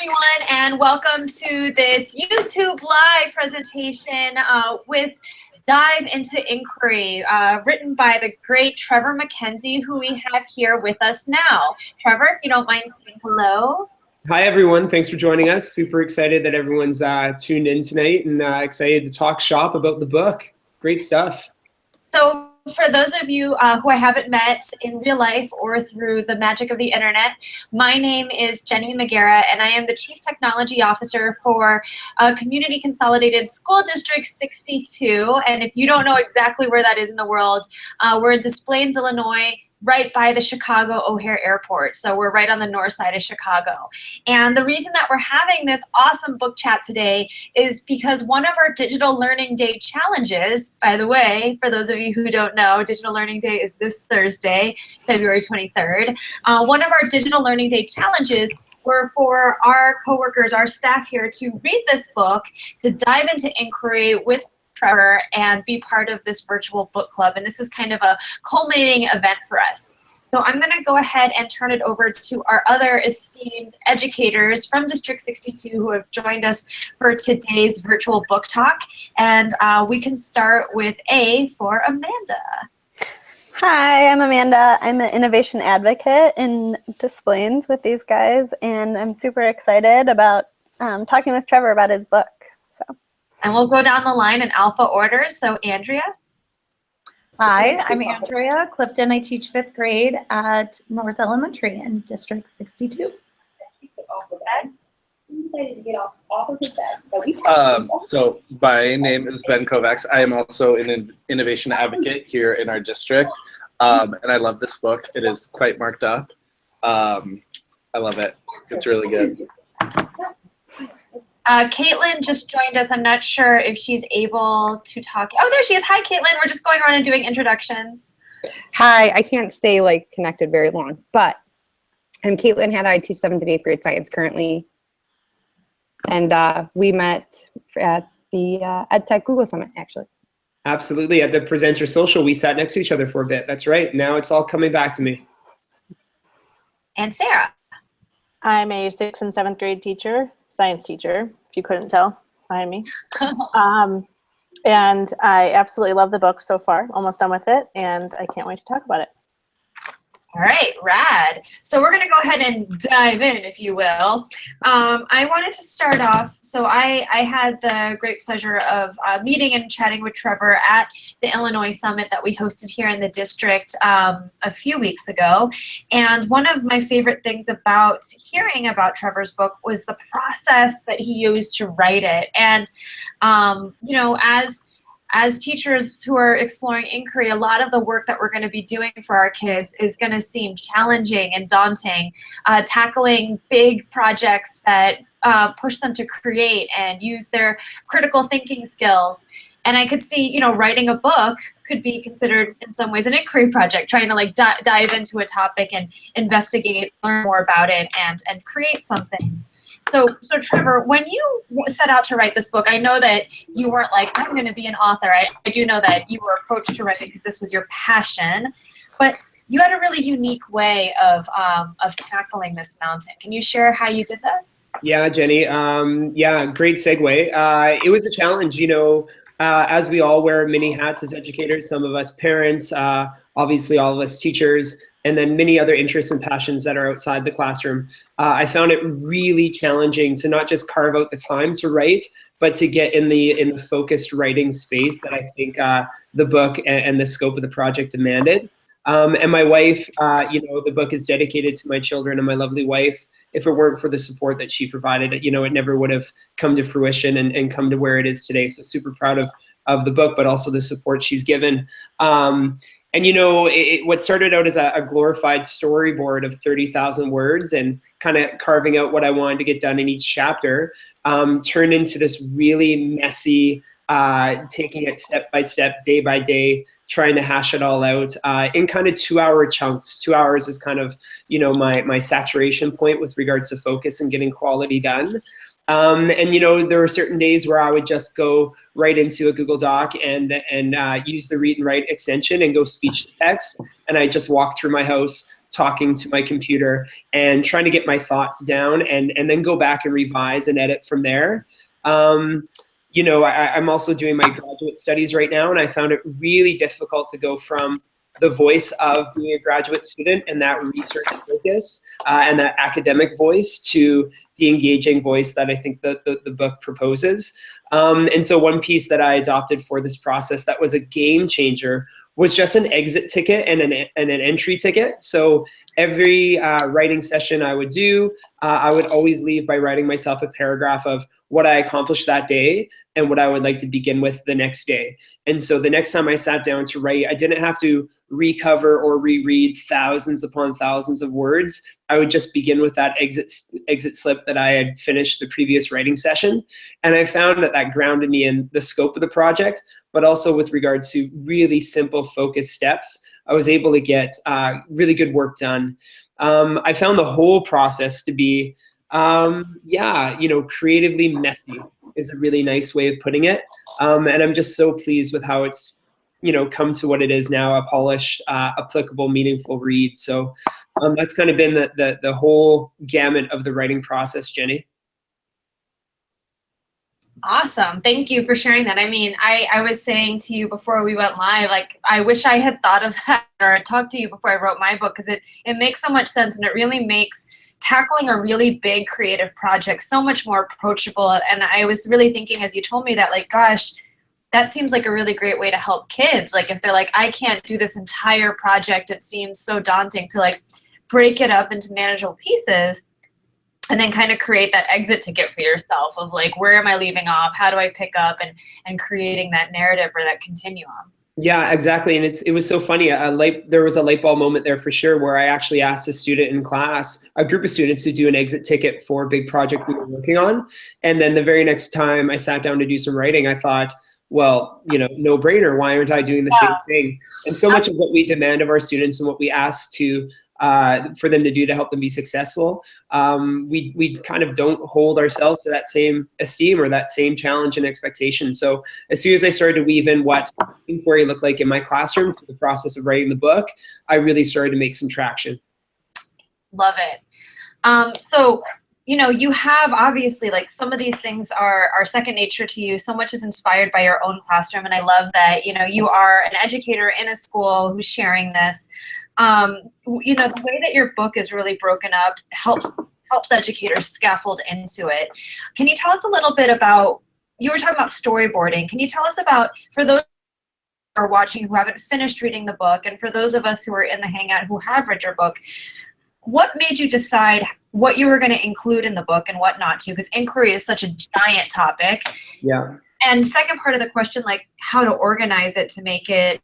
everyone, and welcome to this YouTube Live presentation with Dive into Inquiry, written by the great Trevor Mackenzie, who we have here with us now. Trevor, if you don't mind saying hello. Hi, everyone. Thanks for joining us. Super excited that everyone's tuned in tonight and excited to talk shop about the book. Great stuff. So for those of you who I haven't met in real life or through the magic of the internet, my name is Jenny Magera, and I am the Chief Technology Officer for Community Consolidated School District 62. And if you don't know exactly where that is in the world, we're in Des Plaines, Illinois, right by the Chicago O'Hare Airport. So we're right on the north side of Chicago. And the reason that we're having this awesome book chat today is because one of our Digital Learning Day challenges, by the way, for those of you who don't know, Digital Learning Day is this Thursday, February 23rd. One of our Digital Learning Day challenges were for our coworkers, our staff here, to read this book, to dive into inquiry with Trevor and be part of this virtual book club. And this is kind of a culminating event for us. So I'm going to go ahead and turn it over to our other esteemed educators from District 62 who have joined us for today's virtual book talk. And we can start with A for Amanda. Hi, I'm Amanda. I'm an innovation advocate in Des Plaines with these guys, and I'm super excited about talking with Trevor about his book. So. And we'll go down the line in alpha order. So Andrea. Hi, I'm Andrea Clifton. I teach 5th grade at North Elementary in District 62. So my name is Ben Kovacs. I am also an innovation advocate here in our district, and I love this book. It is quite marked up. I love it. It's really good. Caitlin just joined us. I'm not sure if she's able to talk. Oh, there she is. Hi, Caitlin. We're just going around and doing introductions. Hi, I can't stay connected very long, but I'm Caitlin Hatta. I teach 7th and 8th grade science currently. And we met at the EdTech Google Summit, actually. Absolutely. At the Presenter Social, we sat next to each other for a bit. That's right. Now it's all coming back to me. And Sarah. I'm a 6th and 7th grade teacher, science teacher, if you couldn't tell behind me. And I absolutely love the book so far, almost done with it, and I can't wait to talk about it. All right, rad. So we're gonna go ahead and dive in, if you will. I wanted to start off, so I had the great pleasure of meeting and chatting with Trevor at the Illinois Summit that we hosted here in the district a few weeks ago. And one of my favorite things about hearing about Trevor's book was the process that he used to write it. And, you know, as teachers who are exploring inquiry, a lot of the work that we're going to be doing for our kids is going to seem challenging and daunting, tackling big projects that push them to create and use their critical thinking skills. And I could see, you know, writing a book could be considered in some ways an inquiry project, trying to dive into a topic and investigate, learn more about it, and create something. So Trevor, when you set out to write this book, I know that you weren't like, I'm going to be an author. I do know that you were approached to write it because this was your passion, but you had a really unique way of tackling this mountain. Can you share how you did this? Yeah, Jenny. Yeah, great segue. It was a challenge, you know, as we all wear many hats as educators, some of us parents, obviously all of us teachers, and then many other interests and passions that are outside the classroom. I found it really challenging to not just carve out the time to write, but to get in the focused writing space that I think the book and the scope of the project demanded. And my wife, you know, the book is dedicated to my children and my lovely wife. If it weren't for the support that she provided, you know, it never would have come to fruition and come to where it is today. So super proud of the book, but also the support she's given. And, you know, what started out as a glorified storyboard of 30,000 words and kind of carving out what I wanted to get done in each chapter turned into this really messy, taking it step by step, day by day, trying to hash it all out in kind of 2-hour chunks. 2 hours is kind of, you know, my saturation point with regards to focus and getting quality done. And, you know, there were certain days where I would just go right into a Google Doc and use the read and write extension and go speech to text. And I just walk through my house talking to my computer and trying to get my thoughts down and then go back and revise and edit from there. You know, I'm also doing my graduate studies right now, and I found it really difficult to go from the voice of being a graduate student and that research focus and that academic voice to the engaging voice that I think the book proposes. And so one piece that I adopted for this process that was a game changer was just an exit ticket and an entry ticket. So every writing session I would do, I would always leave by writing myself a paragraph of what I accomplished that day and what I would like to begin with the next day. And so the next time I sat down to write, I didn't have to recover or reread thousands upon thousands of words. I would just begin with that exit slip that I had finished the previous writing session. And I found that that grounded me in the scope of the project, but also with regards to really simple focused steps. I was able to get really good work done. I found the whole process to be, yeah, you know, creatively messy is a really nice way of putting it. And I'm just so pleased with how it's, you know, come to what it is now, a polished, applicable, meaningful read. So that's kind of been the whole gamut of the writing process, Jenny. Awesome. Thank you for sharing that. I mean, I was saying to you before we went live, like, I wish I had thought of that or talked to you before I wrote my book, because it makes so much sense, and it really makes tackling a really big creative project so much more approachable. And I was really thinking as you told me that, like, gosh, that seems like a really great way to help kids. Like, if they're like, I can't do this entire project, it seems so daunting, to like break it up into manageable pieces and then kind of create that exit ticket for yourself of like, where am I leaving off? How do I pick up, and creating that narrative or that continuum? Yeah, exactly. And it was so funny. There was a light bulb moment there for sure, where I actually asked a student in class, a group of students, to do an exit ticket for a big project we were working on. And then the very next time I sat down to do some writing, I thought, well, you know, no brainer. Why aren't I doing the same thing? And so much of what we demand of our students and what we ask to for them to do to help them be successful, we kind of don't hold ourselves to that same esteem or that same challenge and expectation. So as soon as I started to weave in what inquiry looked like in my classroom for the process of writing the book, I really started to make some traction. Love it. So, you know, you have obviously, like, some of these things are second nature to you. So much is inspired by your own classroom. And I love that, you know, you are an educator in a school who's sharing this. You know, the way that your book is really broken up helps educators scaffold into it. Can you tell us a little bit about, you were talking about storyboarding. Can you tell us about, for those who are watching who haven't finished reading the book, and for those of us who are in the Hangout who have read your book, what made you decide what you were going to include in the book and what not to? Because inquiry is such a giant topic. Yeah. And second part of the question, like, how to organize it to make it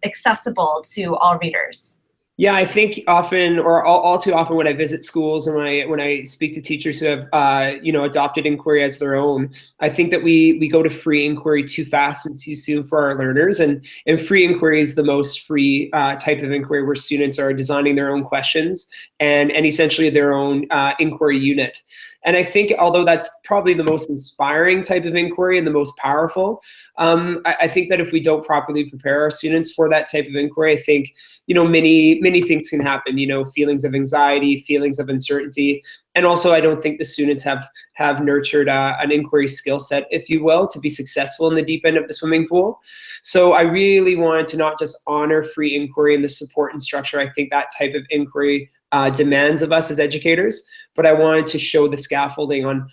accessible to all readers. Yeah, I think often, or all too often, when I visit schools and when I speak to teachers who have you know, adopted inquiry as their own, I think that we go to free inquiry too fast and too soon for our learners. And free inquiry is the most free type of inquiry, where students are designing their own questions and essentially their own inquiry unit. And I think, although that's probably the most inspiring type of inquiry and the most powerful, I think that if we don't properly prepare our students for that type of inquiry, I think, you know, many things can happen, you know, feelings of anxiety, feelings of uncertainty. And also, I don't think the students have nurtured an inquiry skill set, if you will, to be successful in the deep end of the swimming pool. So I really wanted to not just honor free inquiry and the support and structure I think that type of inquiry demands of us as educators, but I wanted to show the scaffolding on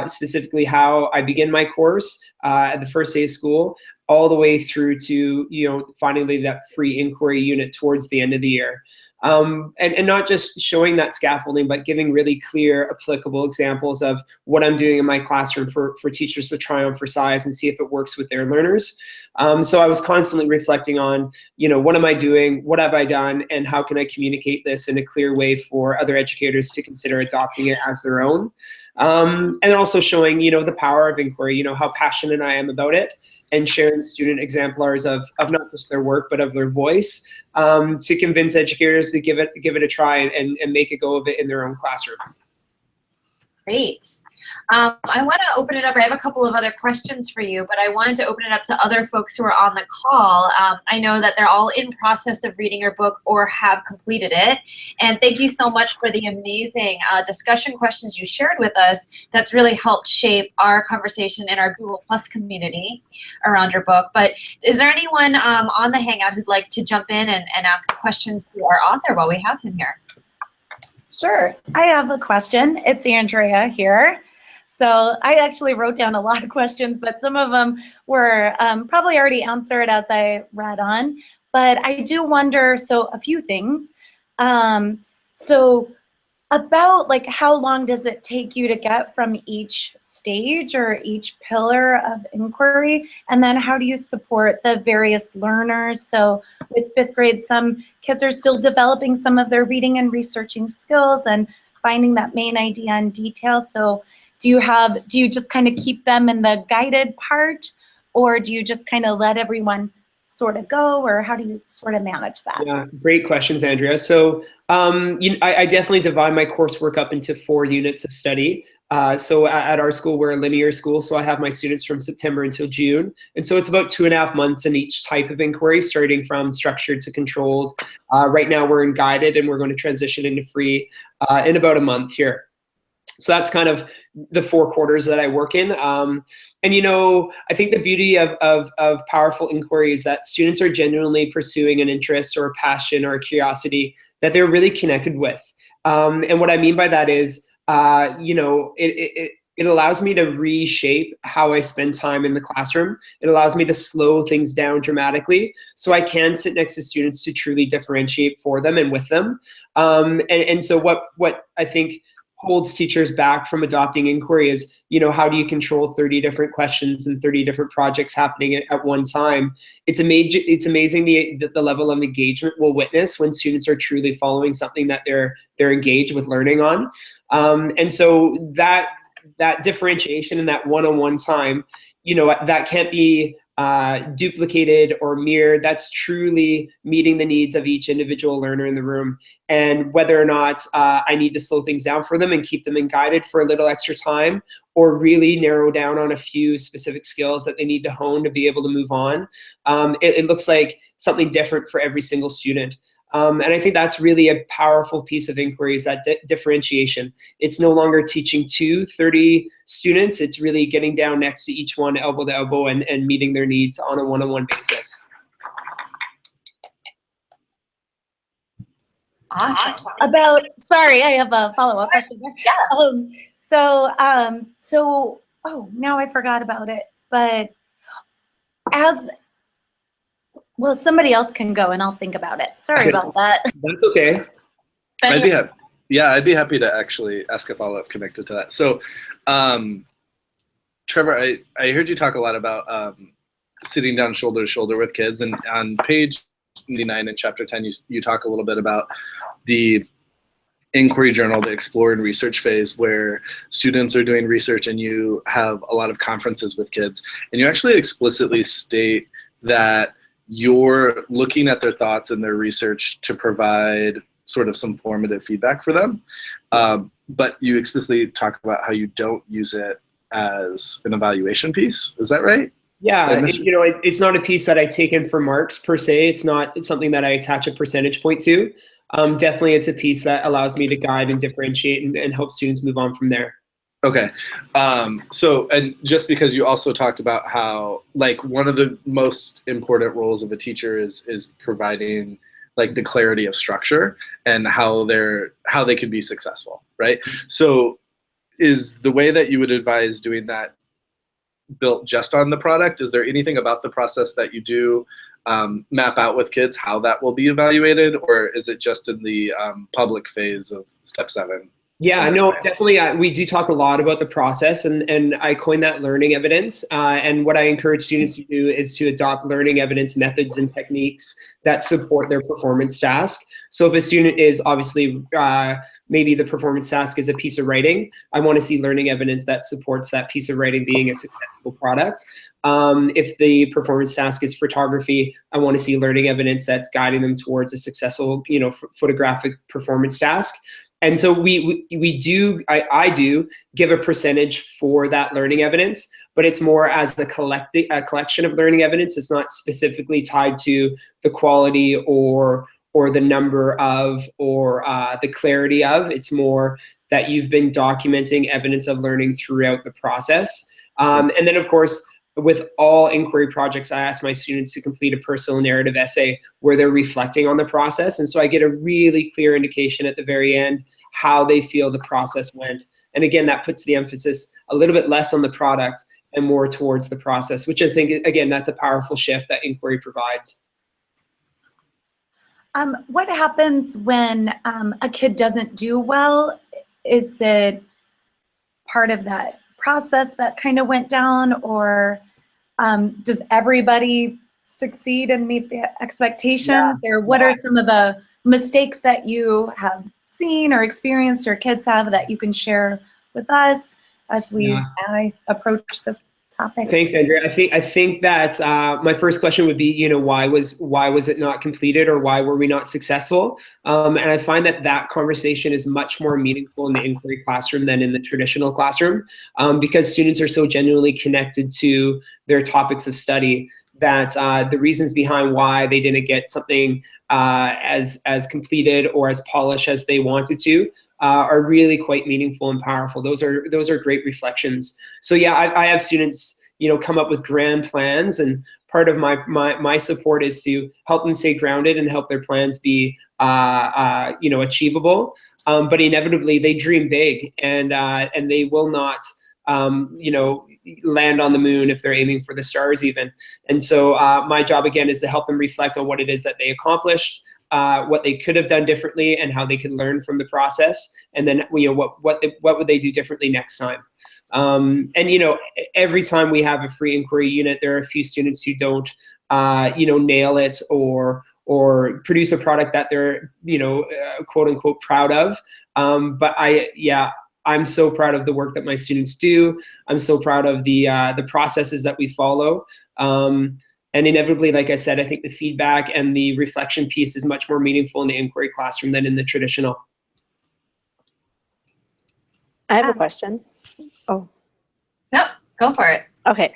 specifically how I begin my course at the first day of school, all the way through to, you know, finally that free inquiry unit towards the end of the year. And not just showing that scaffolding, but giving really clear, applicable examples of what I'm doing in my classroom for teachers to try on for size and see if it works with their learners. So I was constantly reflecting on, you know, what am I doing, what have I done, and how can I communicate this in a clear way for other educators to consider adopting it as their own. And also showing, you know, the power of inquiry, you know, how passionate I am about it, and sharing student exemplars of not just their work, but of their voice, to convince educators to give it a try and make a go of it in their own classroom. Great. I want to open it up. I have a couple of other questions for you, but I wanted to open it up to other folks who are on the call. I know that they're all in process of reading your book or have completed it. And thank you so much for the amazing discussion questions you shared with us. That's really helped shape our conversation in our Google Plus community around your book. But is there anyone on the Hangout who'd like to jump in and ask questions to our author while we have him here? Sure. I have a question. It's Andrea here. So I actually wrote down a lot of questions, but some of them were probably already answered as I read on. But I do wonder, so a few things. So about like how long does it take you to get from each stage or each pillar of inquiry? And then how do you support the various learners? So with 5th grade, some kids are still developing some of their reading and researching skills and finding that main idea and detail. So do you just kind of keep them in the guided part, or do you just kind of let everyone sort of go, or how do you sort of manage that? Yeah, great questions, Andrea. So I definitely divide my coursework up into 4 units of study. So at our school, we're a linear school, so I have my students from September until June. And so it's about 2.5 months in each type of inquiry, starting from structured to controlled. Right now we're in guided, and we're going to transition into free in about a month here. So that's kind of the 4 quarters that I work in. And, you know, I think the beauty of powerful inquiry is that students are genuinely pursuing an interest or a passion or a curiosity that they're really connected with. And what I mean by that is, you know, it allows me to reshape how I spend time in the classroom. It allows me to slow things down dramatically so I can sit next to students to truly differentiate for them and with them. And so what I think holds teachers back from adopting inquiry is, you know, how do you control 30 different questions and 30 different projects happening at one time? It's amazing the level of engagement we'll witness when students are truly following something that they're engaged with learning on. And so that differentiation and that one-on-one time, you know, that can't be duplicated or mirrored. That's truly meeting the needs of each individual learner in the room. And whether or not I need to slow things down for them and keep them in guided for a little extra time, or really narrow down on a few specific skills that they need to hone to be able to move on, it looks like something different for every single student. And I think that's really a powerful piece of inquiry, is that differentiation. It's no longer teaching 30 students. It's really getting down next to each one, elbow to elbow, and meeting their needs on a one-on-one basis. Awesome. Sorry, I have a follow-up question there. Yeah. So, now I forgot about it, but well, somebody else can go and I'll think about it. Sorry about that. That's okay. I'd be happy to actually ask a follow-up connected to that. So, Trevor, I heard you talk a lot about sitting down shoulder to shoulder with kids, and on page 99 in chapter 10, you talk a little bit about the inquiry journal, the explore and research phase, where students are doing research and you have a lot of conferences with kids, and you actually explicitly state that you're looking at their thoughts and their research to provide sort of some formative feedback for them. But you explicitly talk about how you don't use it as an evaluation piece. Is that right? Yeah, you know, it's not a piece that I take in for marks per se. It's something that I attach a percentage point to. Definitely it's a piece that allows me to guide and differentiate and help students move on from there. Okay. So, and just because you also talked about how, like, one of the most important roles of a teacher is providing, like, the clarity of structure and how they can be successful, right? So is the way that you would advise doing that built just on the product? Is there anything about the process that you do map out with kids how that will be evaluated, or is it just in the public phase of step 7? Yeah, no, definitely. We do talk a lot about the process, and I coined that learning evidence. And what I encourage students to do is to adopt learning evidence methods and techniques that support their performance task. So if a student is obviously, maybe the performance task is a piece of writing, I want to see learning evidence that supports that piece of writing being a successful product. If the performance task is photography, I want to see learning evidence that's guiding them towards a successful, photographic performance task. And so we do, I do give a percentage for that learning evidence, but it's more as a collection of learning evidence. It's not specifically tied to the quality or the number of or the clarity of. It's more that you've been documenting evidence of learning throughout the process. And then of course, with all inquiry projects, I ask my students to complete a personal narrative essay where they're reflecting on the process. And so I get a really clear indication at the very end how they feel the process went. And again, that puts the emphasis a little bit less on the product and more towards the process, which I think, again, that's a powerful shift that inquiry provides. What happens when a kid doesn't do well? Is it part of that process that kind of went down, or does everybody succeed and meet the expectations? Or what are some of the mistakes that you have seen or experienced or kids have that you can share with us as we approach this topic? Thanks, Andrea. I think that my first question would be, you know, why was it not completed, or why were we not successful? And I find that conversation is much more meaningful in the inquiry classroom than in the traditional classroom, because students are so genuinely connected to their topics of study that the reasons behind why they didn't get something as completed or as polished as they wanted to are really quite meaningful and powerful. Those are great reflections. So yeah, I have students, you know, come up with grand plans, and part of my support is to help them stay grounded and help their plans be you know, achievable. But inevitably they dream big, and they will not you know, land on the moon if they're aiming for the stars even. And so my job again is to help them reflect on what it is that they accomplished, what they could have done differently, and how they could learn from the process, and then, you know, what would they do differently next time. And you know, every time we have a free inquiry unit, there are a few students who don't you know, nail it or produce a product that they're, you know, quote unquote proud of. But I'm so proud of the work that my students do. I'm so proud of the processes that we follow. And inevitably, like I said, I think the feedback and the reflection piece is much more meaningful in the inquiry classroom than in the traditional. I have a question. Oh. Yep, go for it. Okay.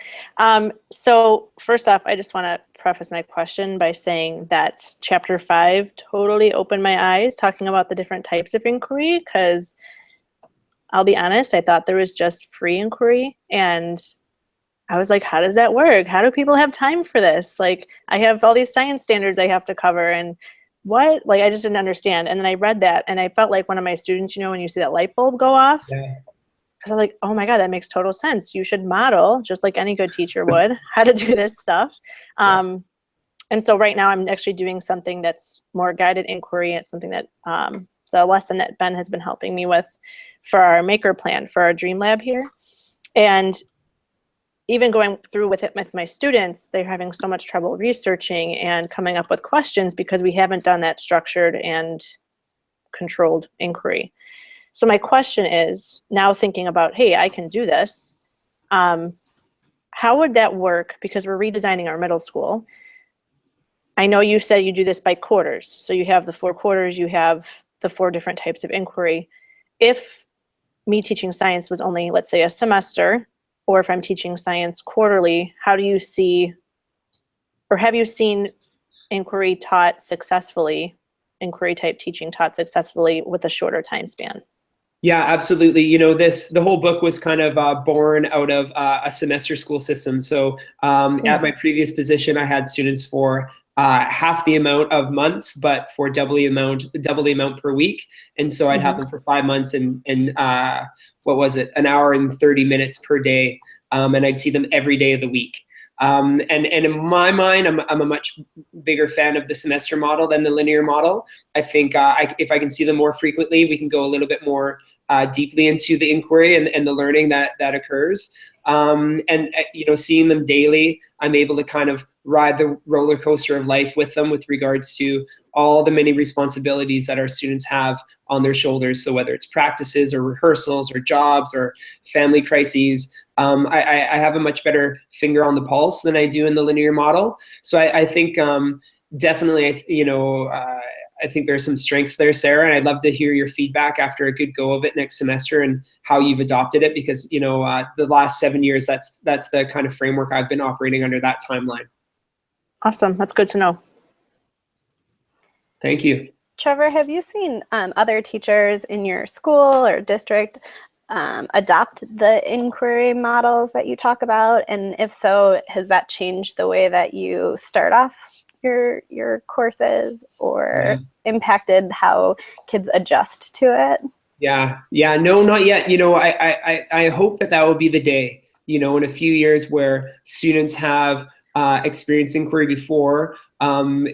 So first off, I just want to preface my question by saying that chapter 5 totally opened my eyes talking about the different types of inquiry, because I'll be honest, I thought there was just free inquiry, and I was like, how does that work? How do people have time for this? Like, I have all these science standards I have to cover, and what? Like, I just didn't understand. And then I read that, and I felt like one of my students, you know, when you see that light bulb go off, because I'm like, oh my God, that makes total sense. You should model, just like any good teacher would, how to do this stuff. And so right now I'm actually doing something that's more guided inquiry. It's something that, it's a lesson that Ben has been helping me with for our maker plan, for our dream lab here. And even going through with it with my students, they're having so much trouble researching and coming up with questions because we haven't done that structured and controlled inquiry. So my question is, now thinking about, hey, I can do this, how would that work? Because we're redesigning our middle school. I know you said you do this by quarters. So you have the 4 quarters, you have the 4 different types of inquiry. If me teaching science was only, let's say, a semester, or if I'm teaching science quarterly, how do you see, or have you seen inquiry taught successfully, inquiry type teaching taught successfully with a shorter time span? Yeah, absolutely. You know, the whole book was kind of born out of a semester school system. So at my previous position, I had students for half the amount of months, but for double the amount per week. And so I'd have them for 5 months and what was it, an hour and 30 minutes per day. And I'd see them every day of the week. And in my mind, I'm a much bigger fan of the semester model than the linear model. I think if I can see them more frequently, we can go a little bit more deeply into the inquiry and the learning that occurs. And you know, seeing them daily, I'm able to kind of ride the roller coaster of life with them with regards to all the many responsibilities that our students have on their shoulders. So whether it's practices or rehearsals or jobs or family crises, I have a much better finger on the pulse than I do in the linear model. So I think definitely, you know, I think there's some strengths there, Sarah, and I'd love to hear your feedback after a good go of it next semester and how you've adopted it, because the last 7 years, that's the kind of framework I've been operating under, that timeline. Awesome. That's good to know. Thank you. Trevor, have you seen other teachers in your school or district adopt the inquiry models that you talk about? And if so, has that changed the way that you start off your courses or impacted how kids adjust to it? Yeah, no, not yet. I hope that will be the day, in a few years, where students have experienced inquiry before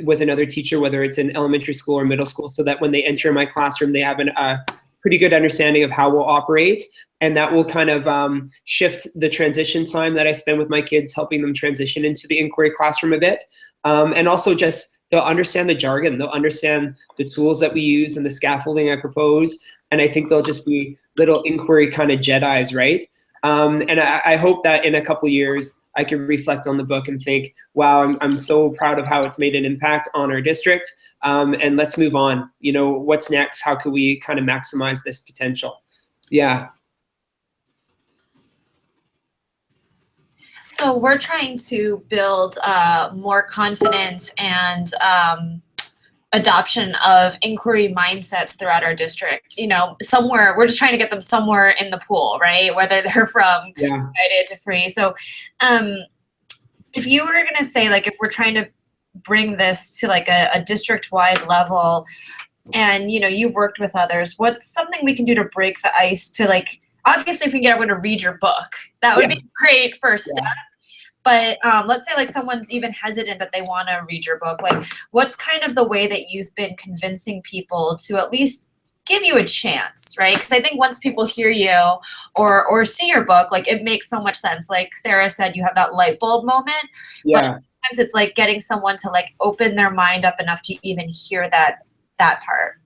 with another teacher, whether it's in elementary school or middle school, so that when they enter my classroom, they have a pretty good understanding of how we'll operate. And that will kind of shift the transition time that I spend with my kids, helping them transition into the inquiry classroom a bit. And also just, they'll understand the jargon, they'll understand the tools that we use and the scaffolding I propose. And I think they'll just be little inquiry kind of Jedis, right? And I hope that in a couple of years, I can reflect on the book and think, wow, I'm so proud of how it's made an impact on our district. And let's move on. What's next? How can we kind of maximize this potential? Yeah. So we're trying to build more confidence and adoption of inquiry mindsets throughout our district. Somewhere, we're just trying to get them somewhere in the pool, right? Whether they're from guided to free. So if you were going to say, like, if we're trying to bring this to like a district-wide level, and you've worked with others, what's something we can do to break the ice to, like, obviously if we can get everyone to read your book, that would be a great first step. But let's say like someone's even hesitant that they want to read your book. Like, what's kind of the way that you've been convincing people to at least give you a chance, right? Because I think once people hear you or see your book, like, it makes so much sense. Like Sarah said, you have that light bulb moment. Yeah. But sometimes it's like getting someone to like open their mind up enough to even hear that part.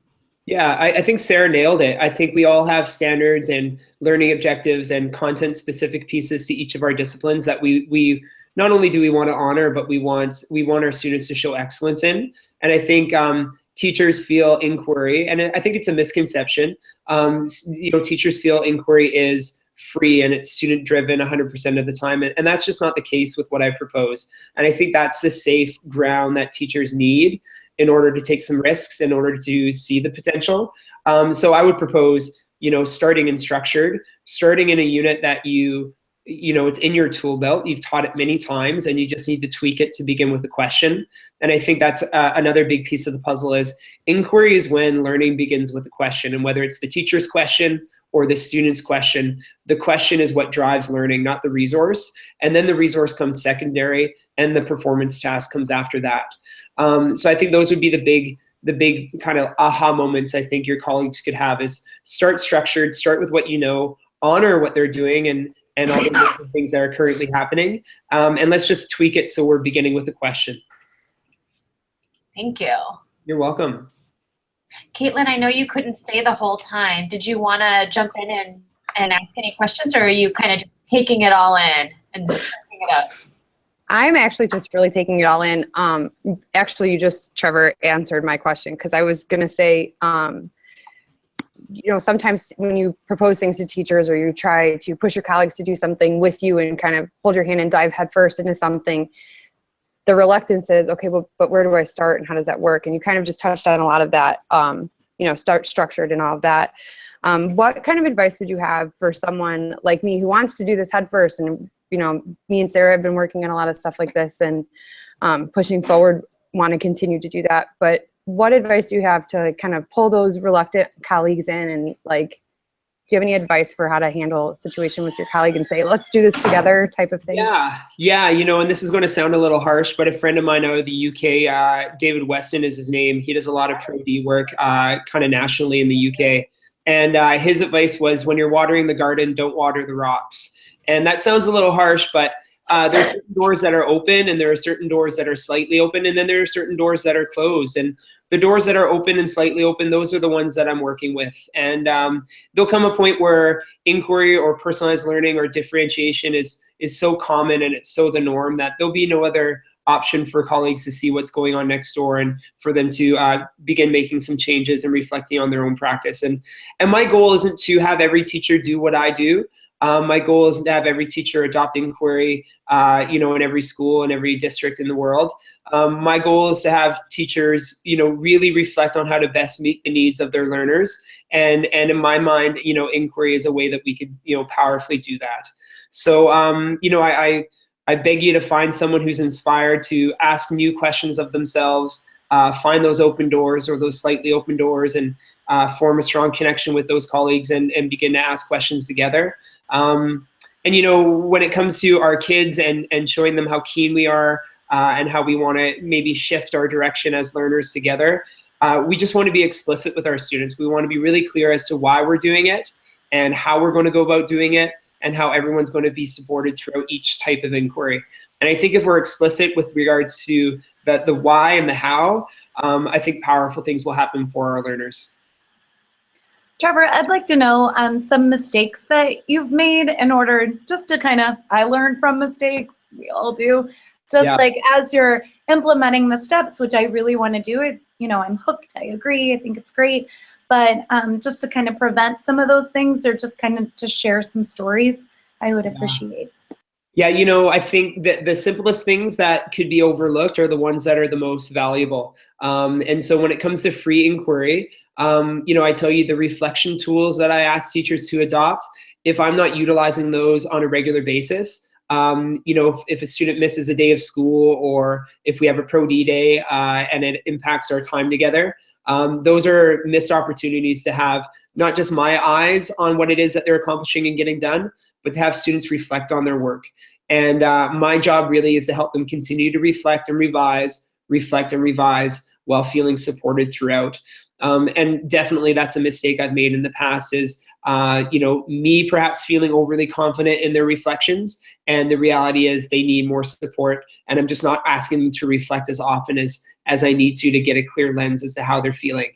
Yeah, I think Sarah nailed it. I think we all have standards and learning objectives and content specific pieces to each of our disciplines that we not only do we want to honor, but we want our students to show excellence in. And I think teachers feel inquiry, and I think it's a misconception. Teachers feel inquiry is free and it's student driven 100% of the time. And that's just not the case with what I propose. And I think that's the safe ground that teachers need in order to take some risks, in order to see the potential. So I would propose, starting in structured, starting in a unit that it's in your tool belt, you've taught it many times, and you just need to tweak it to begin with a question. And I think that's another big piece of the puzzle is inquiry is when learning begins with a question. And whether it's the teacher's question or the student's question, the question is what drives learning, not the resource. And then the resource comes secondary, and the performance task comes after that. So I think those would be the big kind of aha moments I think your colleagues could have is start structured, start with what you know, honor what they're doing and all the different things that are currently happening. And let's just tweak it so we're beginning with a question. Thank you. You're welcome. Caitlin, I know you couldn't stay the whole time. Did you want to jump in and ask any questions, or are you kind of just taking it all in and sucking it up? I'm actually just really taking it all in. Actually, Trevor answered my question, because I was going to say, sometimes when you propose things to teachers or you try to push your colleagues to do something with you and kind of hold your hand and dive headfirst into something, the reluctance is, okay, but where do I start and how does that work? And you kind of just touched on a lot of that, start structured and all of that. What kind of advice would you have for someone like me who wants to do this headfirst? And me and Sarah have been working on a lot of stuff like this and pushing forward, want to continue to do that. But what advice do you have to kind of pull those reluctant colleagues in? And do you have any advice for how to handle a situation with your colleague and say, let's do this together type of thing? Yeah. And this is going to sound a little harsh, but a friend of mine out of the UK, David Weston is his name. He does a lot of Pro-D work kind of nationally in the UK. And his advice was, when you're watering the garden, don't water the rocks. And that sounds a little harsh, but there's certain doors that are open, and there are certain doors that are slightly open, and then there are certain doors that are closed. And the doors that are open and slightly open, those are the ones that I'm working with. And there'll come a point where inquiry or personalized learning or differentiation is so common and it's so the norm that there'll be no other option for colleagues to see what's going on next door and for them to begin making some changes and reflecting on their own practice. And my goal isn't to have every teacher do what I do. My goal isn't to have every teacher adopt inquiry, in every school and every district in the world. My goal is to have teachers, really reflect on how to best meet the needs of their learners. And in my mind, inquiry is a way that we could, powerfully do that. So, I beg you to find someone who's inspired to ask new questions of themselves, find those open doors or those slightly open doors, and form a strong connection with those colleagues and begin to ask questions together. And when it comes to our kids and showing them how keen we are and how we want to maybe shift our direction as learners together, we just want to be explicit with our students. We want to be really clear as to why we're doing it and how we're going to go about doing it and how everyone's going to be supported throughout each type of inquiry. And I think if we're explicit with regards to the why and the how, I think powerful things will happen for our learners. Trevor, I'd like to know some mistakes that you've made in order just to I learn from mistakes, we all do, like as you're implementing the steps, which I really want to do it, I'm hooked, I agree, I think it's great, but just to prevent some of those things or just to share some stories, I would appreciate. Yeah, I think that the simplest things that could be overlooked are the ones that are the most valuable. And so when it comes to free inquiry, I tell you the reflection tools that I ask teachers to adopt, if I'm not utilizing those on a regular basis, if a student misses a day of school or if we have a Pro D day and it impacts our time together, those are missed opportunities to have not just my eyes on what it is that they're accomplishing and getting done, but to have students reflect on their work. And my job really is to help them continue to reflect and revise while feeling supported throughout. And definitely that's a mistake I've made in the past is, me perhaps feeling overly confident in their reflections. And the reality is they need more support. And I'm just not asking them to reflect as often as I need to get a clear lens as to how they're feeling.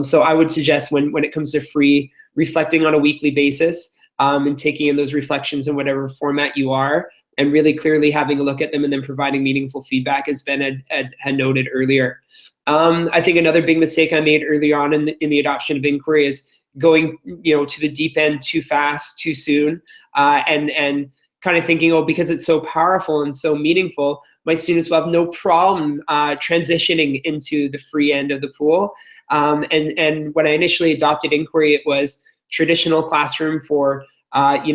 So I would suggest when it comes to free, reflecting on a weekly basis and taking in those reflections in whatever format you are, and really clearly having a look at them and then providing meaningful feedback, as Ben had noted earlier. I think another big mistake I made early on in the adoption of inquiry is going, to the deep end too fast, too soon, and kind of thinking, oh, because it's so powerful and so meaningful, my students will have no problem transitioning into the free end of the pool. And when I initially adopted inquiry, it was traditional classroom for, kind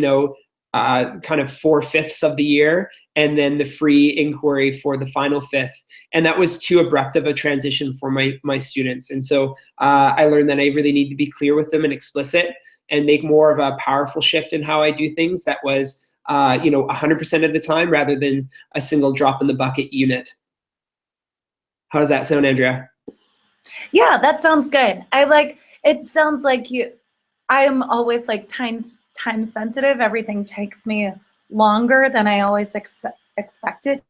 of 4/5 of the year, and then the free inquiry for the final fifth. And that was too abrupt of a transition for my students. And so I learned that I really need to be clear with them and explicit and make more of a powerful shift in how I do things that was 100% of the time rather than a single drop in the bucket unit. How does that sound, Andrea? Yeah, that sounds good. It sounds like I'm always time sensitive. Everything takes me longer than I always expect it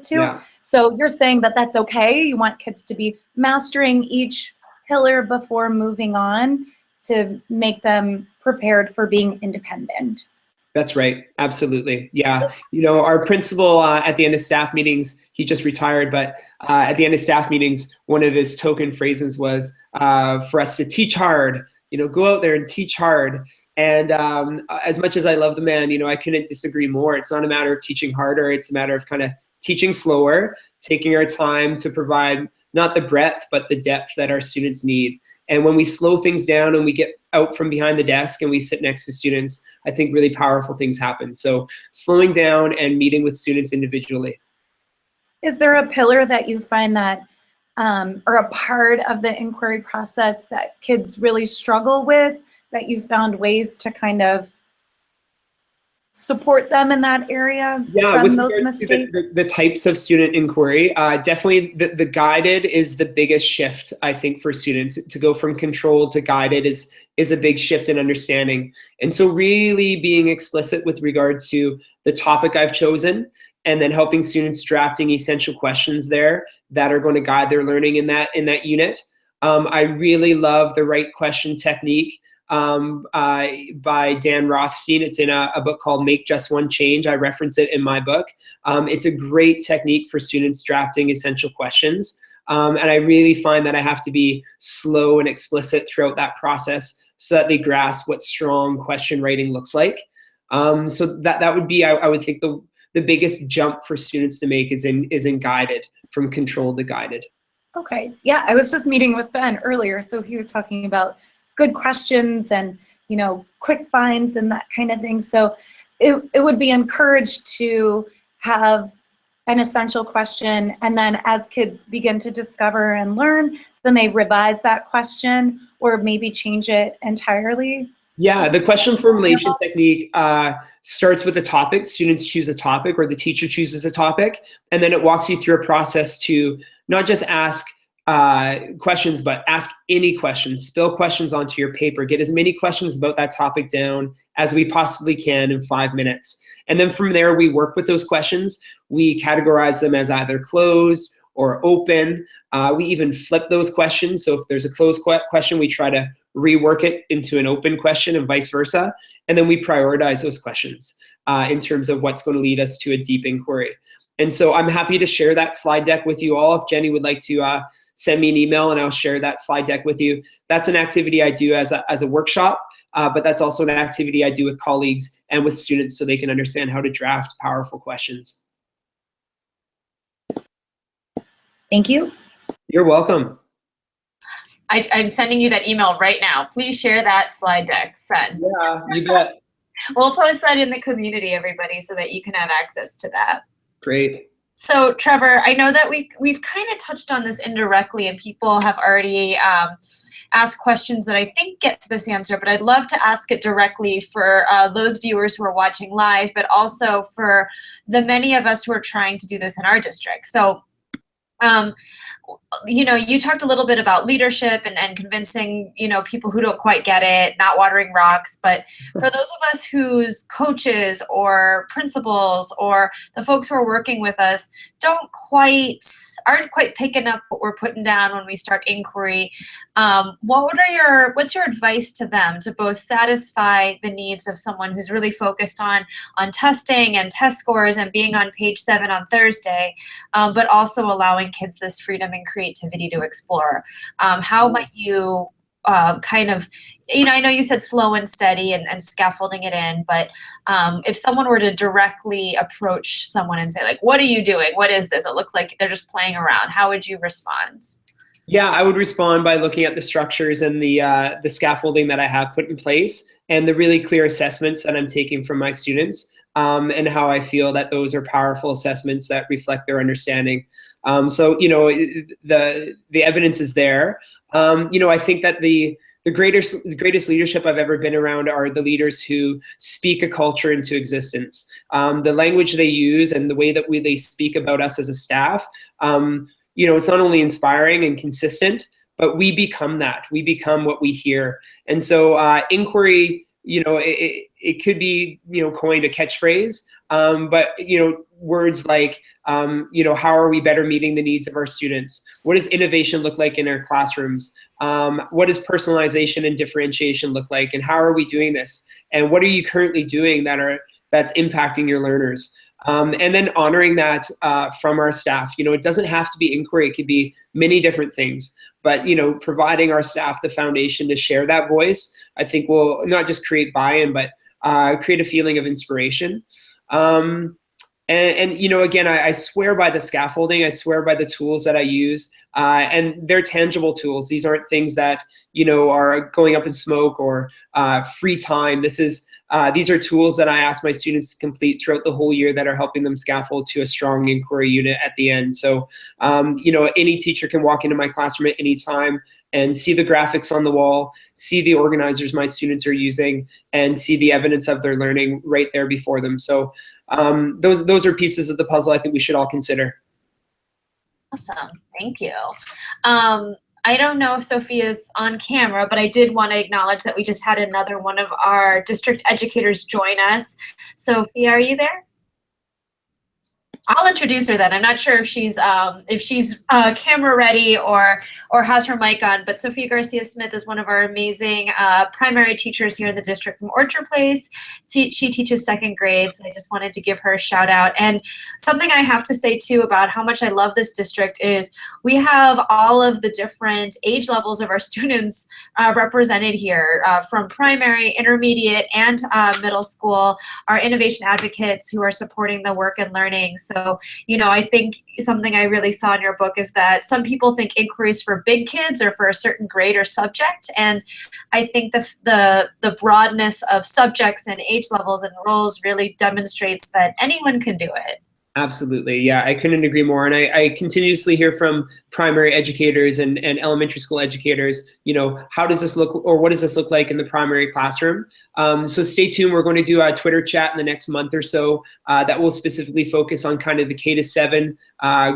to. Yeah. So you're saying that that's okay? You want kids to be mastering each pillar before moving on to make them prepared for being independent. That's right. Absolutely. Yeah. Our principal at the end of staff meetings, he just retired, but at the end of staff meetings, one of his token phrases was for us to teach hard, go out there and teach hard. And as much as I love the man, I couldn't disagree more. It's not a matter of teaching harder. It's a matter of kind of teaching slower, taking our time to provide not the breadth, but the depth that our students need. And when we slow things down and we get out from behind the desk and we sit next to students, I think really powerful things happen. So slowing down and meeting with students individually. Is there a pillar that you find that, or a part of the inquiry process that kids really struggle with, that you found ways to kind of support them in that area from those mistakes? The types of student inquiry, definitely the guided is the biggest shift, I think, for students. To go from controlled to guided is a big shift in understanding. And so really being explicit with regard to the topic I've chosen, and then helping students drafting essential questions there that are going to guide their learning in that unit. I really love the right question technique. by Dan Rothstein. It's in a book called Make Just One Change. I reference it in my book. It's a great technique for students drafting essential questions. And I really find that I have to be slow and explicit throughout that process so that they grasp what strong question writing looks like. So that would be, I would think, the biggest jump for students to make is in guided, from controlled to guided. Okay, yeah, I was just meeting with Ben earlier, so he was talking about good questions and, you know, quick finds and that kind of thing. So it would be encouraged to have an essential question, and then as kids begin to discover and learn, then they revise that question or maybe change it entirely. Yeah, the question formulation technique starts with a topic. Students choose a topic, or the teacher chooses a topic, and then it walks you through a process to not just ask questions, but ask any questions. Spill questions onto your paper. Get as many questions about that topic down as we possibly can in 5 minutes. And then from there, we work with those questions. We categorize them as either closed or open. We even flip those questions. So if there's a closed question, we try to rework it into an open question and vice versa. And then we prioritize those questions in terms of what's going to lead us to a deep inquiry. And so I'm happy to share that slide deck with you all. If Jenny would like to send me an email and I'll share that slide deck with you. That's an activity I do as a workshop, but that's also an activity I do with colleagues and with students so they can understand how to draft powerful questions. Thank you. You're welcome. I'm sending you that email right now. Please share that slide deck. Send. Yeah, you bet. We'll post that in the community, everybody, so that you can have access to that. Great. So Trevor, I know that we've kind of touched on this indirectly, and people have already asked questions that I think get to this answer, but I'd love to ask it directly for those viewers who are watching live, but also for the many of us who are trying to do this in our district. So you know, you talked a little bit about leadership and convincing, you know, people who don't quite get it, not watering rocks. But for those of us whose coaches or principals or the folks who are working with us aren't quite picking up what we're putting down when we start inquiry, what's your advice to them to both satisfy the needs of someone who's really focused on testing and test scores and being on page 7 on Thursday, but also allowing kids this freedom and creativity to explore? How might you kind of, you know, I know you said slow and steady and scaffolding it in, but if someone were to directly approach someone and say, like, what are you doing? What is this? It looks like they're just playing around. How would you respond? Yeah, I would respond by looking at the structures and the scaffolding that I have put in place and the really clear assessments that I'm taking from my students, and how I feel that those are powerful assessments that reflect their understanding. So, you know, the evidence is there. You know, I think that the greatest leadership I've ever been around are the leaders who speak a culture into existence. The language they use and the way that they speak about us as a staff, you know, it's not only inspiring and consistent, but we become that. We become what we hear. And so inquiry, you know, it could be, you know, coined a catchphrase, but, you know, words like, you know, how are we better meeting the needs of our students? What does innovation look like in our classrooms? What does personalization and differentiation look like? And how are we doing this? And what are you currently doing that's impacting your learners? And then honoring that from our staff. You know, it doesn't have to be inquiry. It could be many different things. But, you know, providing our staff the foundation to share that voice, I think will not just create buy-in, but create a feeling of inspiration. And you know, again, I swear by the scaffolding. I swear by the tools that I use. And they're tangible tools. These aren't things that, you know, are going up in smoke or free time. These are tools that I ask my students to complete throughout the whole year that are helping them scaffold to a strong inquiry unit at the end. So, you know, any teacher can walk into my classroom at any time and see the graphics on the wall, see the organizers my students are using, and see the evidence of their learning right there before them. So those are pieces of the puzzle I think we should all consider. Awesome, thank you. I don't know if Sophie is on camera, but I did want to acknowledge that we just had another one of our district educators join us. Sophie, are you there? I'll introduce her then. I'm not sure if she's camera ready or has her mic on, but Sophie Garcia Smith is one of our amazing primary teachers here in the district from Orchard Place. She teaches second grade, so I just wanted to give her a shout out. And something I have to say too about how much I love this district is we have all of the different age levels of our students represented here, from primary, intermediate, and middle school, our innovation advocates who are supporting the work and learning. So, you know, I think something I really saw in your book is that some people think inquiries for big kids or for a certain grade or subject, and I think the broadness of subjects and age levels and roles really demonstrates that anyone can do it. Absolutely. Yeah, I couldn't agree more. And I continuously hear from primary educators and elementary school educators, you know, how does this look, or what does this look like in the primary classroom? So stay tuned. We're going to do a Twitter chat in the next month or so that will specifically focus on kind of the K-7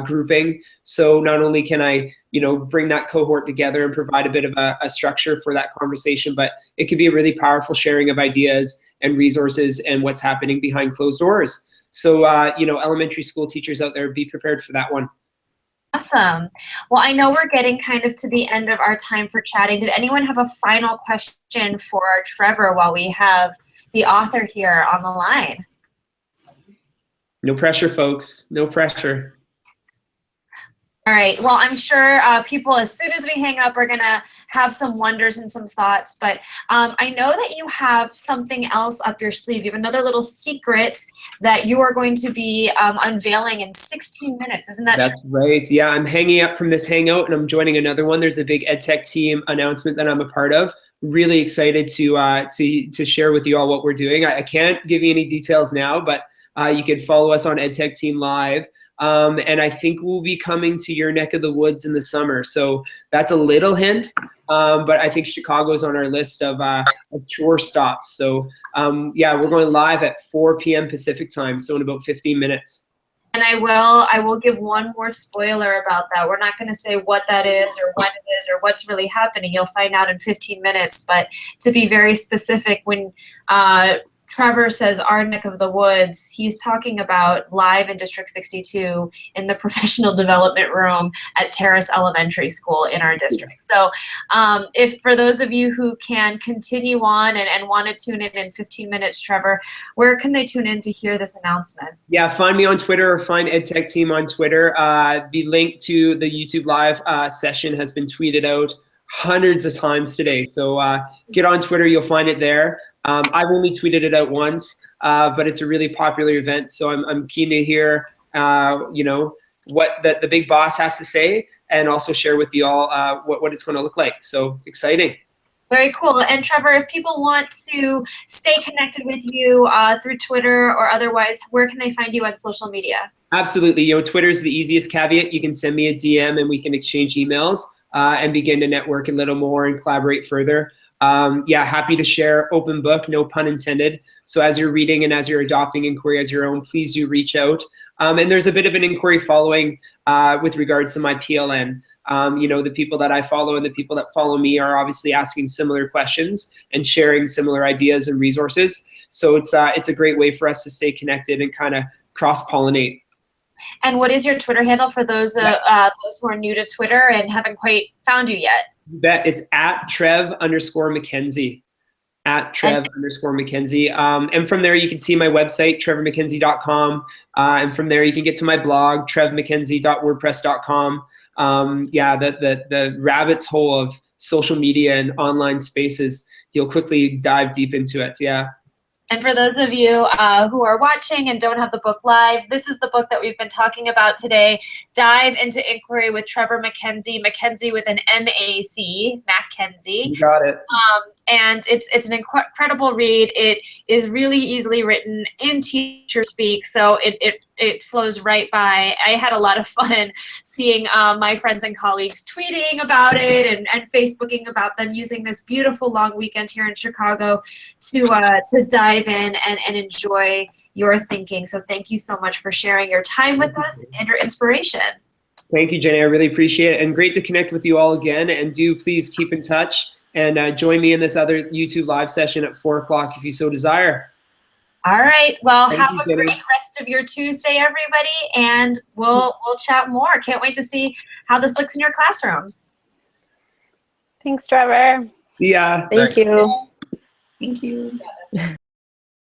grouping. So not only can I, you know, bring that cohort together and provide a bit of a structure for that conversation, but it could be a really powerful sharing of ideas and resources and what's happening behind closed doors. So, you know, elementary school teachers out there, be prepared for that one. Awesome. Well, I know we're getting kind of to the end of our time for chatting. Did anyone have a final question for Trevor while we have the author here on the line? No pressure, folks. No pressure. All right. Well, I'm sure people, as soon as we hang up, are going to have some wonders and some thoughts. But I know that you have something else up your sleeve. You have another little secret that you are going to be unveiling in 16 minutes. Isn't that That's true? right. Yeah, I'm hanging up from this hangout and I'm joining another one. There's a big EdTech team announcement that I'm a part of. Really excited to share with you all what we're doing. I can't give you any details now, but you can follow us on EdTech Team Live. And I think we'll be coming to your neck of the woods in the summer. So that's a little hint, but I think Chicago's on our list of tour stops. So yeah, we're going live at 4 p.m. Pacific time, so in about 15 minutes. And I will give one more spoiler about that. We're not going to say what that is or when it is or what's really happening. You'll find out in 15 minutes. But to be very specific, when Trevor says our neck of the woods, he's talking about live in District 62 in the professional development room at Terrace Elementary School in our district. So if for those of you who can continue on and want to tune in 15 minutes, Trevor, where can they tune in to hear this announcement? Yeah, find me on Twitter or find EdTech Team on Twitter. The link to the YouTube Live session has been tweeted out hundreds of times today. So get on Twitter, you'll find it there. I've only tweeted it out once, but it's a really popular event. So I'm keen to hear, you know, what the big boss has to say and also share with you all what it's going to look like. So exciting. Very cool. And Trevor, if people want to stay connected with you through Twitter or otherwise, where can they find you on social media? Absolutely. You know, Twitter is the easiest caveat. You can send me a DM and we can exchange emails and begin to network a little more and collaborate further. Yeah, happy to share, open book, no pun intended. So as you're reading and as you're adopting inquiry as your own, please do reach out. And there's a bit of an inquiry following with regards to my PLN. You know, the people that I follow and the people that follow me are obviously asking similar questions and sharing similar ideas and resources. So it's a great way for us to stay connected and kind of cross-pollinate. And what is your Twitter handle for those who are new to Twitter and haven't quite found you yet? You bet. It's at Trev_McKenzie. At Trev_McKenzie. And from there, you can see my website, trevormckenzie.com. And from there, you can get to my blog, trevmckenzie.wordpress.com. Yeah, the rabbit's hole of social media and online spaces, you'll quickly dive deep into it. Yeah. And for those of you who are watching and don't have the book live, this is the book that we've been talking about today. Dive into Inquiry with Trevor McKenzie, McKenzie with an M-A-C, Mackenzie. You got it. And it's an incredible read. It is really easily written in teacher speak, so it flows right by. I had a lot of fun seeing my friends and colleagues tweeting about it and Facebooking about them using this beautiful long weekend here in Chicago to dive in and enjoy your thinking. So thank you so much for sharing your time with us and your inspiration. Thank you, Jenny. I really appreciate it. And great to connect with you all again. And do please keep in touch and join me in this other YouTube live session at 4 o'clock if you so desire. All right. Well, Thank have you, a Jenny. great rest of your Tuesday, everybody, and we'll chat more. Can't wait to see how this looks in your classrooms. Thanks, Trevor. See ya. Thank Thanks. you. Thank you.